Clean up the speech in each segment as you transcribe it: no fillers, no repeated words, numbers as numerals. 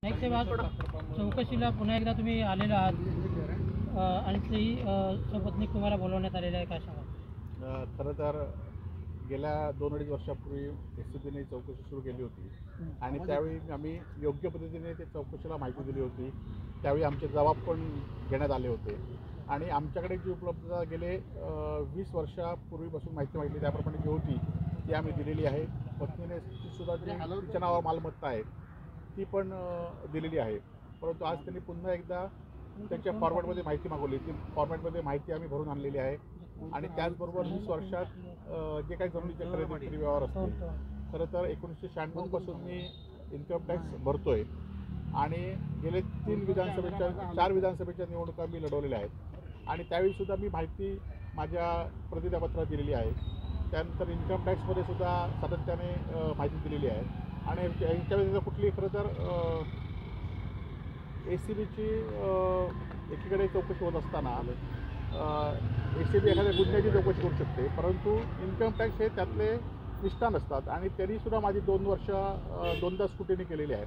नाईक साहेब, आज चौकशीला पुन्हा एकदा तुम्ही आलेला आहात आणि तेही सपत्नीक तुम्हाला बोलवण्यात आलेलं आहे, काय सांगा? खरं तर गेल्या 2-2.5 वर्षापूर्वी एसीबीने चौकशी सुरू केली होती आणि त्यावेळी आम्ही योग्य पद्धतीने ते चौकशीला माहिती दिली होती. त्यावेळी आमचे जबाब पण घेण्यात आले होते आणि आमच्याकडे जी उपलब्धता गेले 20 वर्षापूर्वीपासून माहिती मागितली त्याप्रमाणे जी होती ती आम्ही दिलेली आहे. पत्नीने सुद्धा तिच्या नावावर मालमत्ता आहे ती पण दिलेली आहे. परंतु आज त्यांनी पुन्हा एकदा त्यांच्या फॉर्मॅटमध्ये माहिती मागवली. ती फॉर्मॅटमध्ये माहिती आम्ही भरून आणलेली आहे आणि त्याचबरोबर 20 वर्षात जे काही जमिनीचे खरेदी विक्री व्यवहार असतील, खरं तर 1996 पासून मी इन्कम टॅक्स भरतोय आणि गेले 4 विधानसभेच्या निवडणुका मी लढवलेल्या आहेत आणि त्यावेळीसुद्धा मी माहिती माझ्या प्रतिज्ञापत्रात दिलेली आहे. त्यानंतर इन्कम टॅक्समध्ये सुद्धा सातत्याने माहिती दिलेली आहे आणि यांच्या वेळेला कुठली खरं तर एसीबीची एकीकडे चौकशी होत असताना एसीबी एखाद्या गुन्ह्याची चौकशी करू शकते, परंतु इन्कम टॅक्स हे त्यातले निष्ठान असतात आणि तरीसुद्धा माझी 2 वर्ष 2दा स्क्रुटिनी केलेली आहे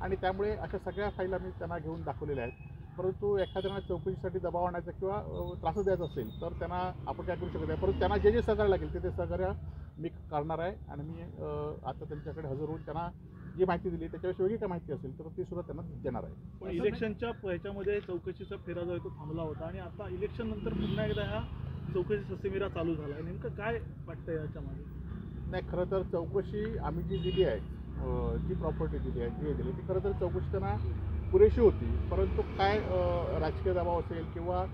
आणि त्यामुळे अशा सगळ्या फाईला मी त्यांना घेऊन दाखवलेल्या आहेत. परंतु एखाद्याला चौकशीसाठी दबाव आणायचा किंवा त्रास द्यायचा असेल तर त्यांना आपण काय करू शकत नाही, परंतु त्यांना जे सहकार्य लागेल ते सहकार्य मी करणार आहे आणि मी आता त्यांच्याकडे हजर होऊन त्यांना जी माहिती दिली त्याच्याविषयी वेगळी काय माहिती असेल तर ती सुद्धा त्यांना देणार आहे. पण इलेक्शनच्या ह्याच्यामध्ये चौकशीचा फेरा जो आहे तो थांबला होता आणि आता इलेक्शन नंतर पुन्हा एकदा ह्या चौकशी ससेमिरा चालू झाला आहे. नेमकं काय वाटतं याच्यामध्ये? नाही, खरं तर चौकशी आम्ही जी दिली आहे, जी प्रॉपर्टी दिली आहे, जी दिली ती खरं तर चौकशी त्यांना पुरेशी होती, परंतु काय राजकीय दबाव असेल किंवा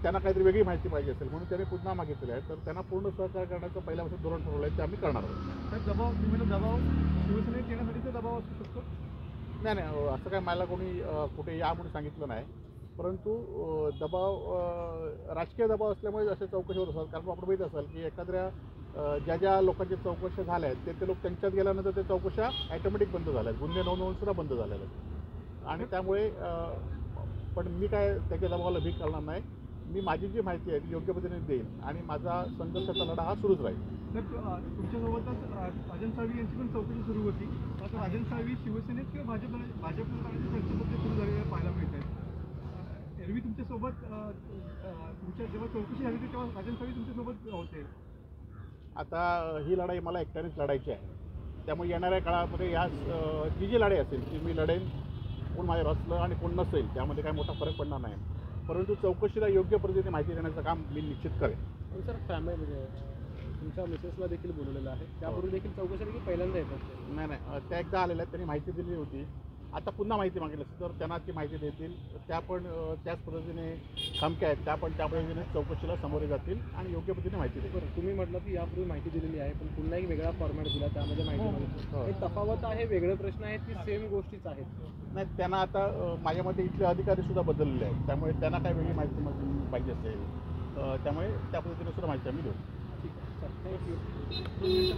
त्यांना काहीतरी वेगळी माहिती पाहिजे असेल म्हणून त्यांनी पुन्हा मागितलेलं आहे. तर त्यांना पूर्ण सहकार्य करण्याचं पहिल्यापासून धोरण ठरवलं आहे ते आम्ही करणार आहोत. दबाव शिवसेनेत येण्यासाठीचा दबाव असू शकतो? नाही, असं काय मला कोणी कुठे या म्हणून सांगितलं नाही, परंतु राजकीय दबाव असल्यामुळे अशा चौकशी होत असतात. कारण आपण माहीत असाल की एखाद्या ज्या लोकांच्या चौकशा झाल्या आहेत ते लोक त्यांच्यात गेल्यानंतर त्या चौकशा ॲटोमॅटिक बंद झाल्या आहेत, गुन्हे नोंदवूनसुद्धा बंद झालेले आहेत आणि त्यामुळे पण मी काय त्याच्या दबावाला भीक करणार नाही. मी माझी जी माहिती आहे ती योग्य पद्धतीने देईन आणि माझा संघर्षाचा लढा हा सुरूच राहील. तर तुमच्यासोबतच राजन साळवी यांची पण चौकशी सुरू होती. आता राजन साळवी शिवसेनेत किंवा भाजपमध्ये चर्चेमध्ये सुरू झालेलं पाहायला मिळत आहे. एरवी तुमच्यासोबत तुमच्या जेव्हा चौकशी झाली होती तेव्हा राजन साळवी तुमच्यासोबत होते. आता ही लढाई मला एकट्यानेच लढायची आहे, त्यामुळे येणाऱ्या काळामध्ये जी लढाई असेल ती मी लढेन. कोण माझ्या असलं आणि कोण नसेल त्यामध्ये काही मोठा फरक पडणार नाही, परंतु चौकशीला योग्य पद्धतीने माहिती देण्याचं काम मी निश्चित करेन. सर, फॅमिली तुमच्या मिसेसला देखील बोलवलेलं आहे, त्यापूर्वी देखील चौकशी की पहिल्यांदा येतात? नाही, त्या एकदा आलेल्या आहेत, त्यांनी माहिती दिली होती. आता पुन्हा माहिती मागितली तर त्यांना ती माहिती देतील. त्या पण त्याच पद्धतीने खमक्या आहेत, त्या पण त्या पद्धतीने चौकशीला सामोरे जातील आणि योग्य पद्धतीने माहिती देतील. बरं, तुम्ही म्हटलं की यापूर्वी माहिती दिलेली आहे पण पुन्हा एक वेगळा फॉर्मॅट दिला त्यामध्ये माहिती मागितली. हे तफावत आहे, वेगळे प्रश्न आहेत की सेम गोष्टीच आहेत? नाही, त्यांना आता माझ्यामध्ये इथले अधिकारीसुद्धा बदललेले आहेत, त्यामुळे त्यांना काय वेगळी माहिती पाहिजे असेल त्यामुळे त्या पद्धतीने सुद्धा माहिती आम्ही देऊ. ठीक आहे सर, थँक्यू.